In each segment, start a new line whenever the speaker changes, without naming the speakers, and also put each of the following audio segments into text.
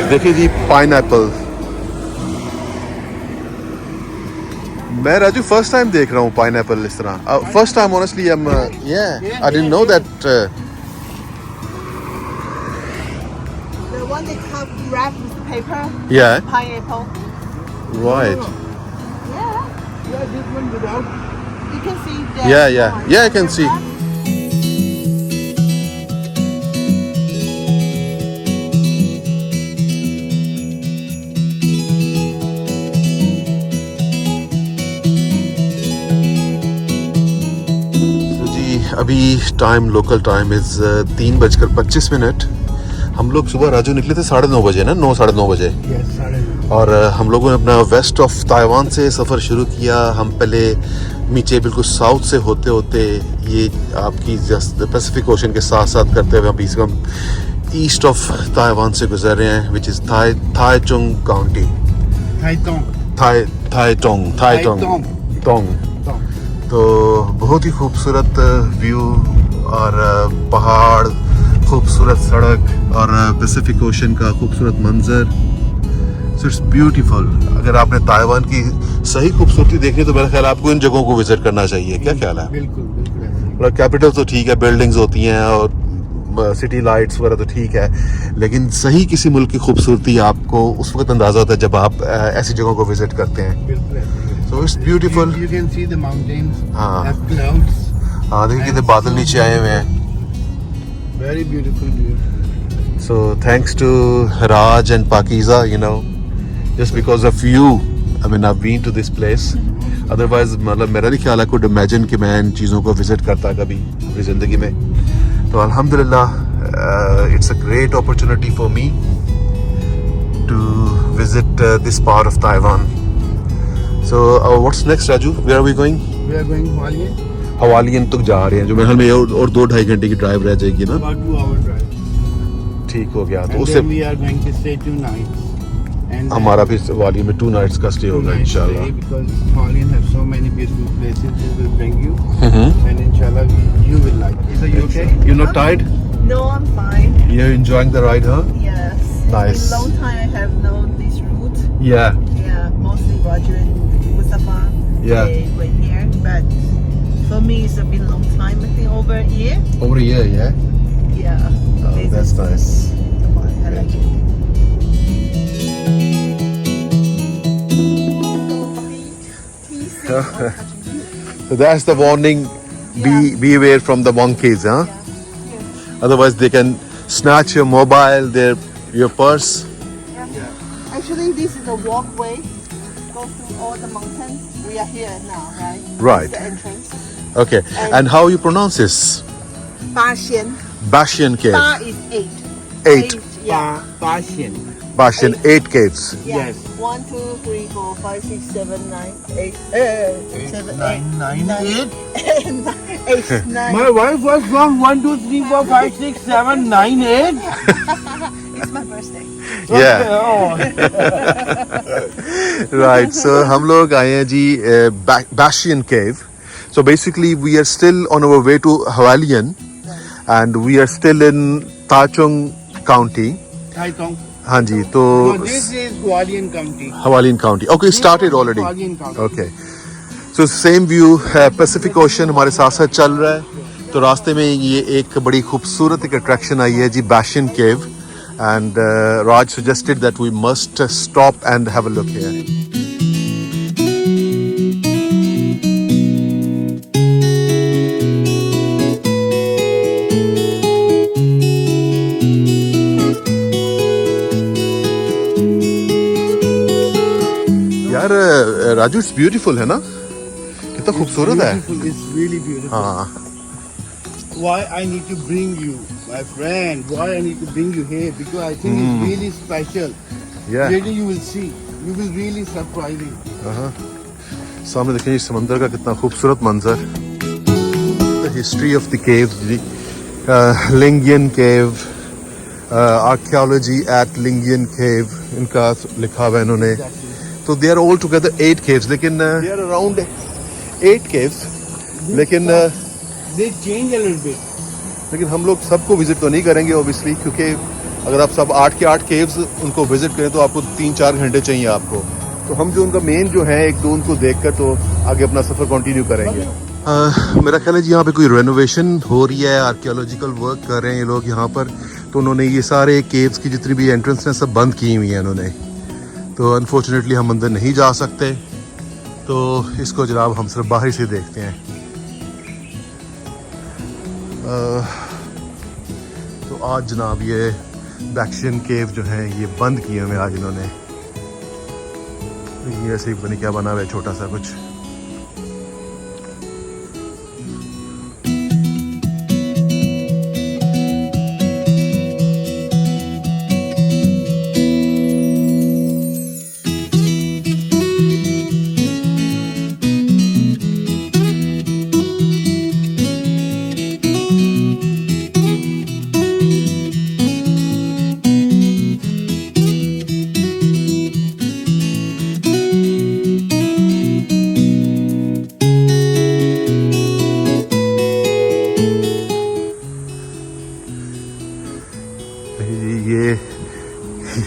देखिए G pineapple, मैं Raju first time देख रहा हूँ पाइनएप्पल इस तरह. First time honestly I didn't know that.
The one they have wrapped with paper.
Yeah.
Pineapple.
Right.
Yeah.
Yeah, this one without.
You can see the.
Yeah, I can see. अभी time local time is 3:25. हम लोग सुबह राजू निकले थे 9:30 बजे ना, 9-9:30 बजे. और हम लोगों ने अपना वेस्ट ऑफ ताइवान से सफ़र शुरू किया. हम पहले नीचे बिल्कुल साउथ से होते होते ये आपकी पैसिफिक ओशन के साथ साथ करते हुए अभी हम ईस्ट ऑफ ताइवान से गुजर रहे हैं, विच इज़ थाईचुंग काउंटी. थाईटोंग. तो बहुत ही खूबसूरत व्यू और पहाड़, खूबसूरत सड़क और पैसिफिक ओशन का खूबसूरत मंजर. So it's beautiful. अगर आपने ताइवान की सही खूबसूरती देखनी तो मेरा ख्याल आपको इन जगहों को विजिट करना चाहिए. क्या ख्याल है?
बिल्कुल.
कैपिटल तो ठीक है, बिल्डिंग्स होती हैं और सिटी लाइट्स वगैरह तो ठीक है, लेकिन सही किसी मुल्क की खूबसूरती आपको उस वक्त अंदाजा होता है जब आप ऐसी जगहों को विजिट करते हैं. So it's beautiful.
You can see the mountains.
हाँ.
Clouds.
हाँ, देखिए कितने बादल नीचे आए हुए हैं.
Very beautiful view.
So thanks to Raj and Pakiza, you know, just because of you, I mean I've been to this place. Otherwise मतलब मेरा भी ख्याल है could imagine कि मैं इन चीज़ों को विजिट करता कभी अपनी ज़िंदगी में. तो अल्हम्दुलिल्लाह it's a great opportunity for me to visit this part of Taiwan. So what's next, Raju? Where are we going?
We are going Hualien.
हवालियन तक जा रहे हैं, जो मेरे ख्याल में और 2-2.5 घंटे की ड्राइव रह जाएगी ना.
About 2-hour drive.
ठीक हो गया. तो
And
उससे
then we are going to stay 2 nights. And
हमारा भी हवालियन में 2 nights का स्टे होगा इंशाल्लाह.
Because Hualien has so many beautiful places we will bring you. And inshallah you will like it. Are you okay?
You're not tired?
No, I'm fine.
You're enjoying the ride, huh?
Yes.
Nice.
It's been a long time I have known this route.
Yeah.
Yeah, mostly Roger and Mustafa.
Yeah.
They were here, but for me it's been a long time. I think over a year.
Over a year, yeah?
Yeah.
Oh, that's nice.
I like it.
So that's the warning. Beware from the monkeys, huh? Otherwise they can snatch your mobile, your purse.
Actually, this is a walkway. Go through all the mountains. We are here now, right?
Right.
This is the entrance.
Okay. And how you pronounce this?
Bashian.
Bashian Cave.
Ba is 8.
8.
Yeah.
Bashian.
Bashian 8 caves.
Yeah.
Yes.
1, 2, 3, 4, 5, 6, 7, 9, 8, 7, 8,
9, 8.
8, 9.
My wife was wrong. 1, 2, 3, 4, 5, 6, 7, 9, 8.
It's my birthday.
Yeah. Right. So हम लोग आए हैं जी Bashian Cave. So basically we are still on our way to Hualien, and we are still in Taichung County.
Taichung.
हाँ जी. तो
So this is Hualien County.
Hualien County. Okay, started already.
Hualien County.
Okay. So same view है, Pacific Ocean हमारे साथ साथ चल रहा है. तो रास्ते में ये एक बड़ी खूबसूरत एक अट्रैक्शन आई है जी, Bashian Cave, and Raj suggested that we must stop and have a look here. यार राजू इट्स ब्यूटीफुल है ना, कितना खूबसूरत है.
It's really beautiful.
हाँ.
Why I need to bring you, my friend? Why I need to bring you here? Because I think it's really special.
Yeah.
Really, you will see. You will really surprising.
सामने देखिए समंदर का कितना खूबसूरत मंजर. The history of the caves, Lingian Cave, archaeology at Lingian Cave, इनका लिखा हुआ है इन्होंने. तो they are all together 8 caves, लेकिन they are around 8 caves, लेकिन
They change a little bit.
लेकिन हम लोग सबको विजिट तो नहीं करेंगे obviously, क्योंकि अगर आप सब 8 के 8 केव्स उनको विजिट करें तो आपको 3-4 घंटे चाहिए आपको। तो हम जो उनका मेन जो है 1-2 उनको देखकर तो आगे अपना सफ़र कंटिन्यू करेंगे। मेरा ख्याल है जी यहाँ पे कोई रेनोवेशन हो रही है, आर्कियोलॉजिकल वर्क कर रहे हैं ये लोग यहाँ पर। तो उन्होंने ये सारे केव्स की जितनी भी एंट्रेंस हैं सब बंद की हुई हैं उन्होंने। तो अनफॉर्चुनेटली हम अंदर नहीं जा सकते, तो इसको जनाब हम सिर्फ बाहर से देखते हैं। तो आज जनाब ये बैक्शियन केव जो है ये बंद किए हुए आज इन्होंने। ये ऐसे ही पता नहीं क्या बना हुआ है छोटा सा कुछ।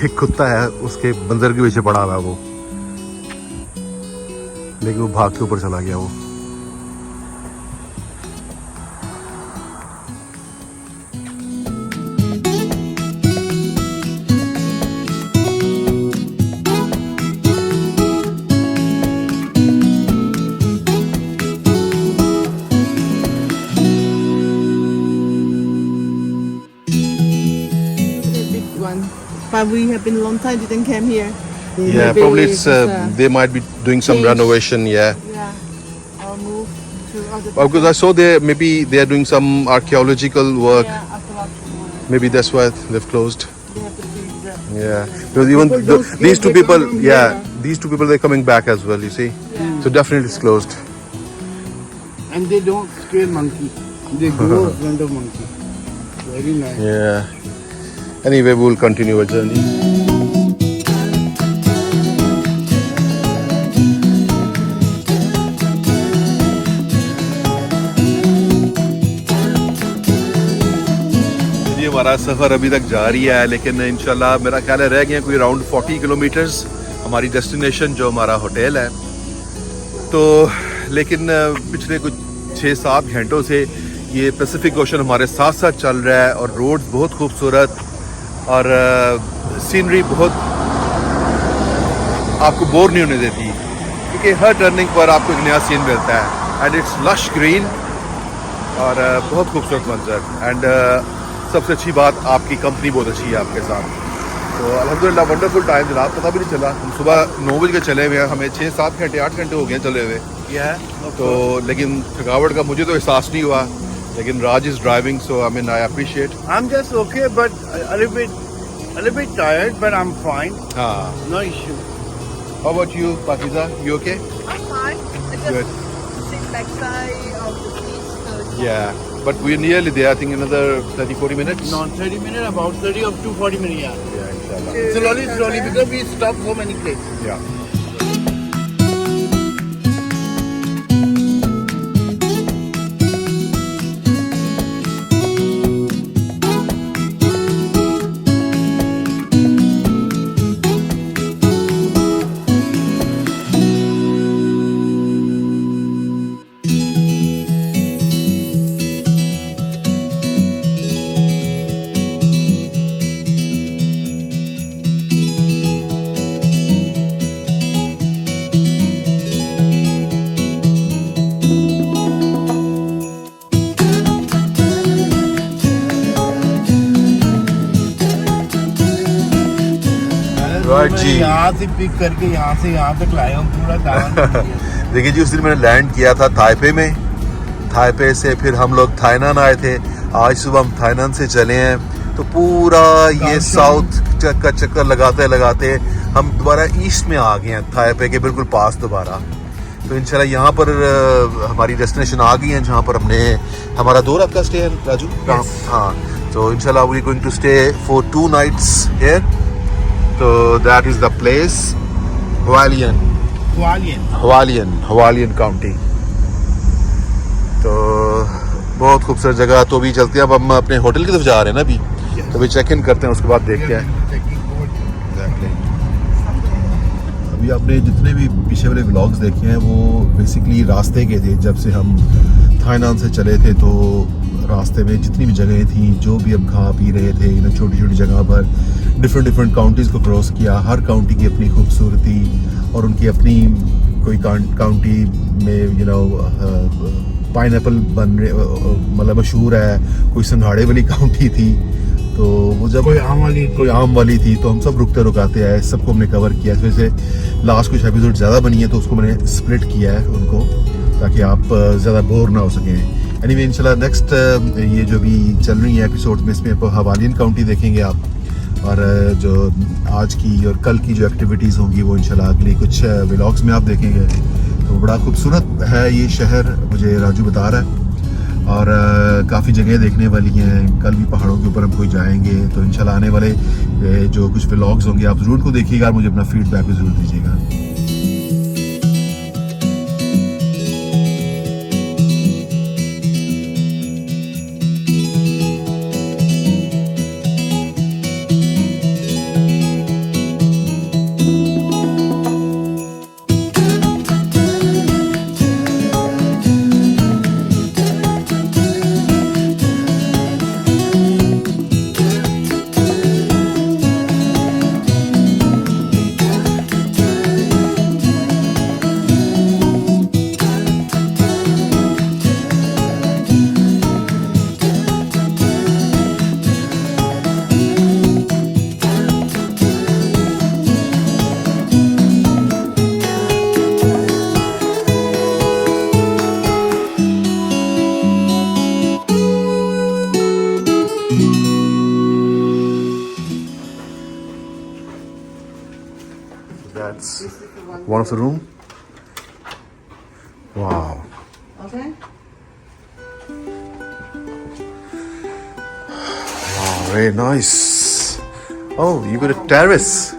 ये कुत्ता है उसके बंदर के पीछे पड़ा हुआ है वो, लेकिन वो भाग के ऊपर चला गया वो।
But we have been a long time didn't come here.
Yeah,
Maybe
probably it's they might be doing some
change.
renovation. Yeah,
Or move to other.
because I saw maybe they are doing some archaeological work.
Yeah, archaeological work.
Maybe that's why they've closed.
They have to preserve.
Yeah, because even
People don't
these
skate,
two
they
people,
come from
yeah,
here.
these two people they're coming back as well. You see,
Yeah.
so definitely it's closed.
And they don't scare monkey. They go in front of monkey. Very nice.
Yeah. Anyway, we'll continue our journey. हमारा सफ़र अभी तक जारी है, लेकिन इंशाल्लाह मेरा ख्याल है रह गए कोई अराउंड 40 किलोमीटर्स हमारी डेस्टिनेशन जो हमारा होटल है। तो लेकिन पिछले कुछ 6-7 घंटों से ये पैसिफिक ओशन हमारे साथ साथ चल रहा है और रोड बहुत खूबसूरत और सीनरी बहुत आपको बोर नहीं होने देती, क्योंकि हर टर्निंग पर आपको एक नया सीन मिलता है एंड इट्स लश ग्रीन और बहुत खूबसूरत मंजर। एंड सबसे अच्छी बात आपकी कंपनी बहुत अच्छी है आपके साथ। तो अल्हम्दुलिल्लाह वंडरफुल टाइम जनाब, पता भी नहीं चला। हम सुबह 9 बजे के चले हुए हैं, हमें 6-7 घंटे 8 घंटे हो गए चले हुए। तो लेकिन थकावट का मुझे तो एहसास नहीं हुआ, लेकिन Raj is driving so I mean I appreciate.
I'm just okay, but a little bit tired, but I'm fine.
हाँ,
No issue.
how about you Pakiza, you okay?
I'm fine. I just
Good.
sit backside of the seats. So it's
Yeah, but we're nearly there. I think another 30-40 minutes.
No, 30 minutes, about 30 up to 40 minutes, yeah.
Yeah, inshallah.
Slowly, because we stopped so many places.
Yeah. Right जी।
यहाँ से pick करके यहाँ तक लाया हूँ पूरा दावन।
देखिए जी, उस दिन मैंने लैंड किया था ताइपे में। ताइपे से फिर हम लोग थाईनान आए थे। आज सुबह हम थाईनान से चले हैं, तो पूरा ये साउथ का चक्कर लगाते लगाते हम दोबारा ईस्ट में आ गए हैं, ताइपे के बिल्कुल पास दोबारा। तो इंशाल्लाह यहाँ पर हमारी डेस्टिनेशन आ गई है, जहाँ पर हमने हमारा 2 रात का स्टे है राजू। हाँ, तो इंशाल्लाह we going to stay for 2 nights here. तो that is the place Hualien County। तो बहुत खूबसूरत जगह। तो अभी चलते हैं, अब हम अपने होटल की तरफ जा रहे हैं ना अभी। तो अभी चेक इन करते हैं, उसके बाद देखते हैं। अभी आपने जितने भी पीछे वाले व्लॉग्स देखे हैं वो बेसिकली रास्ते के थे। जब से हम थाईलैंड से चले थे तो रास्ते में जितनी भी जगहें थी, जो भी हम खा पी रहे थे, छोटी छोटी जगह पर डिफरेंट काउंटीज़ को क्रॉस किया। हर काउंटी की अपनी खूबसूरती और उनकी अपनी, कोई काउंटी में पाइनएप्पल मतलब मशहूर है, कोई संघाड़े वाली काउंटी थी, तो वो जब कोई आम वाली थी तो हम सब रुकते आए, सबको हमने कवर किया। इस वजह से लास्ट कुछ एपिसोड ज़्यादा बनी है तो उसको मैंने स्प्लिट किया है उनको, ताकि आप ज़्यादा बोर ना हो सकें। एनीवे इंशाल्लाह नेक्स्ट ये जो भी चल रही है एपिसोड में, इसमें हवालियन काउंटी देखेंगे आप, और जो आज की और कल की जो एक्टिविटीज़ होंगी वो इंशाल्लाह अगले कुछ व्लॉग्स में आप देखेंगे। तो बड़ा खूबसूरत है ये शहर, मुझे राजू बता रहा है, और काफ़ी जगह देखने वाली हैं। कल भी पहाड़ों के ऊपर हम कोई जाएंगे, तो इंशाल्लाह आने वाले जो कुछ व्लॉग्स होंगे आप ज़रूर को देखिएगा और मुझे अपना फीडबैक भी ज़रूर दीजिएगा। That's one of the room. Wow.
Okay.
Wow, very nice. Oh, you got a terrace.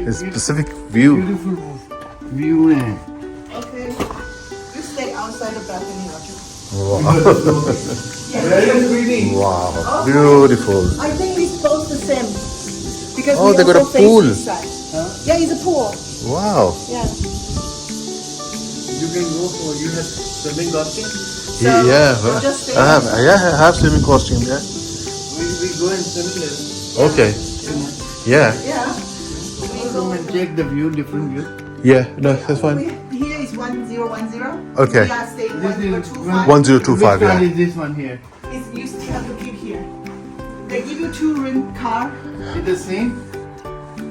It's Pacific view.
Beautiful view.
Okay. You stay outside the balcony, Raju.
Wow.
Very pretty.
Wow. Beautiful.
I think it's both the same. Because
Oh,
we
they got a
also face
pool.
this side. Yeah, it's a pool.
Wow.
Yeah.
You can go for, you have swimming costume.
So,
Yeah.
we'll just stay
I have swimming costume there.
We go and swim there.
Okay. Yeah.
Yeah.
Come and check the view, different view.
Yeah. No, that's fine.
Here is 1010.
Okay.
We are staying
This is
1025.
1025.
Which car
Yeah.
is this one here?
You still have to keep here. They give you 2-room car.
It's the same.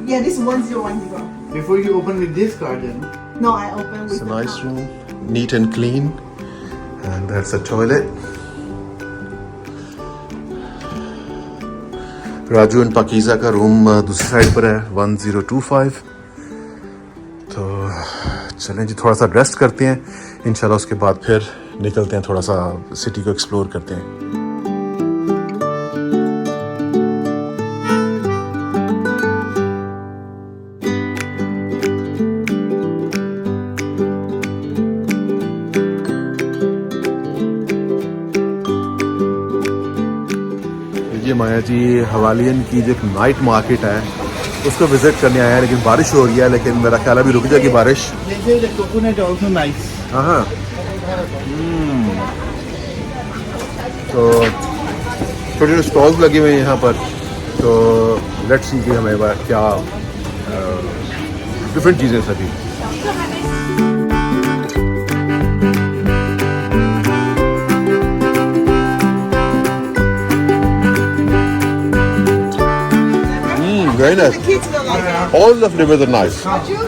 Yeah, this is 1010.
Before you open with this car then.
No, I open with
It's a
the
nice
car.
room, neat and clean, and that's a toilet. Raju and Pakeezah का room दूसरी side पर है 1025। तो चलें जी, थोड़ा सा rest करते हैं, इंशाल्लाह उसके बाद फिर निकलते हैं, थोड़ा सा सिटी को एक्सप्लोर करते हैं। ये माया जी हवालियन की जो एक नाइट मार्केट है उसको विजिट करने आया है, लेकिन बारिश हो रही है, लेकिन मेरा ख्याल अभी रुक जाएगी बारिश।
This is the coconut also nice.
हाँ। तो छोटे छोटे स्टॉल्स लगे हुए हैं यहाँ पर, तो लेट्स सी कि हमें क्या डिफरेंट चीज़ें सभी। Very nice.
The kids will like it.
All the flavors are nice.
You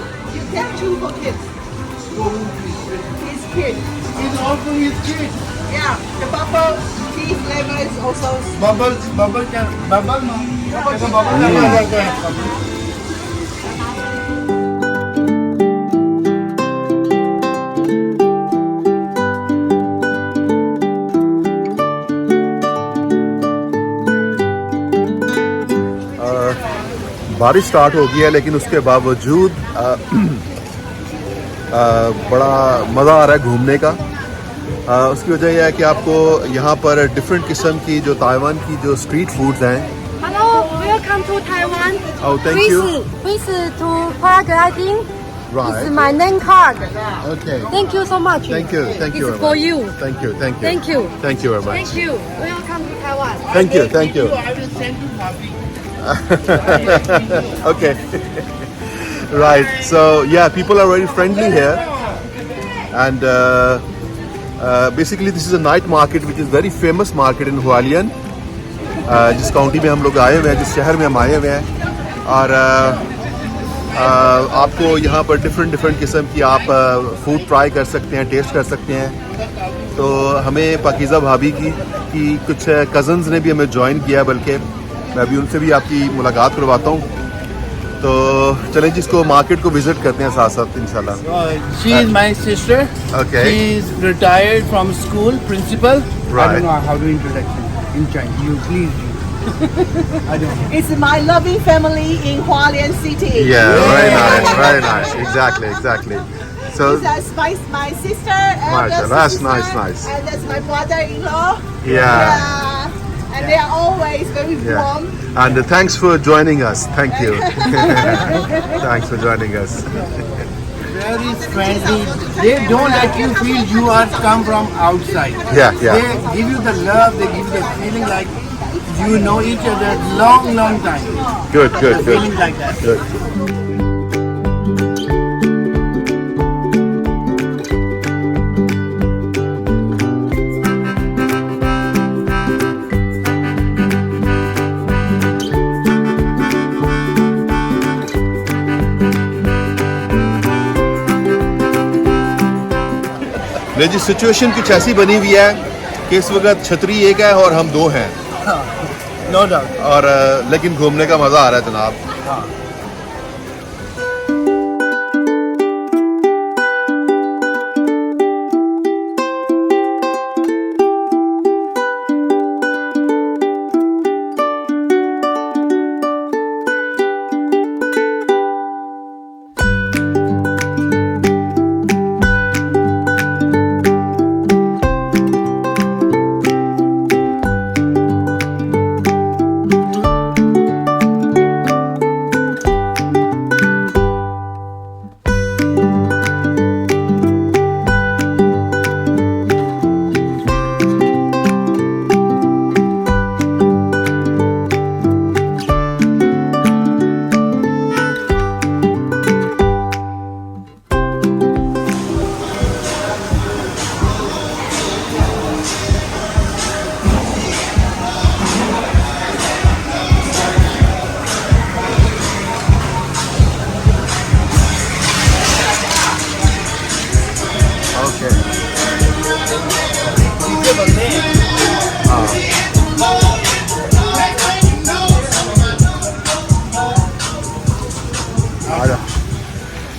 get 2 for kids. His kid.
It's also his kid.
Yeah, the bubble tea flavor is also.
Bubble no. Bubble.
बारिश start हो गई है, लेकिन उसके बावजूद बड़ा मज़ा आ रहा है घूमने का। उसकी वजह यह है कि आपको यहाँ पर डिफरेंट किस्म की जो ताइवान की जो स्ट्रीट फूड्स हैं.
Hello, welcome to Taiwan.
Oh, thank you.
Please to paragliding.
Right.
This is my name card.
Okay.
Thank you so much.
Thank you. Thank you.
It's
very
for
much.
you.
Thank you. Thank you.
Thank you.
Thank you very much.
Thank you. Welcome to Taiwan.
Thank you. Thank you.
I will send you coffee.
Okay. Right. So yeah, people are very friendly here, and basically this is a night market which is very famous market in Hualien. जिस county में हम लोग आए हुए हैं, जिस शहर में हम आए हुए हैं, और आपको यहाँ पर डिफरेंट किस्म की आप फूड ट्राई कर सकते हैं, टेस्ट कर सकते हैं. तो हमें पाकीज़ा भाभी की कुछ कज़न्स ने भी हमें ज्वाइन किया, बल्कि मैं अभी उनसे भी आपकी मुलाकात करवाता हूँ. तो चलें जिसको मार्केट को विजिट करते हैं साथ साथ इंशाल्लाह.
She is my sister.
Okay.
She is retired from school, principal. I
Right.
don't know how to introduction in Chinese. You please. I don't know.
It's my loving family in Hualien City.
Yeah, very nice. Exactly. So
That's my sister.
Mashallah,
eldest
that's
sister,
nice.
And that's my brother-in-law.
Yeah.
And they are always very
Yeah.
warm.
And thanks for joining us. Thank you. Thanks for joining us.
Very friendly. They don't let you feel you are come from outside.
Yeah.
They give you the love. They give you the feeling like you know each other long time.
Good.
The feeling like that.
Good. जी situation कुछ ऐसी बनी हुई है कि इस वक्त छतरी एक है और हम दो हैं,
No doubt.
और लेकिन घूमने का मज़ा आ रहा है जनाब.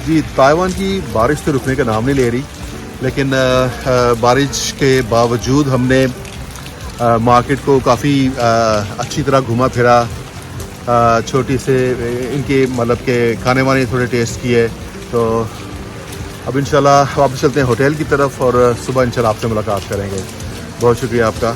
जी ताइवान की बारिश तो रुकने का नाम नहीं ले रही, लेकिन बारिश के बावजूद हमने मार्केट को काफ़ी अच्छी तरह घुमा फिरा, छोटी से इनके मतलब के खाने वाने थोड़े टेस्ट किए. तो अब इंशाल्लाह वापस चलते हैं होटल की तरफ और सुबह इंशाल्लाह आपसे मुलाकात करेंगे. बहुत शुक्रिया आपका.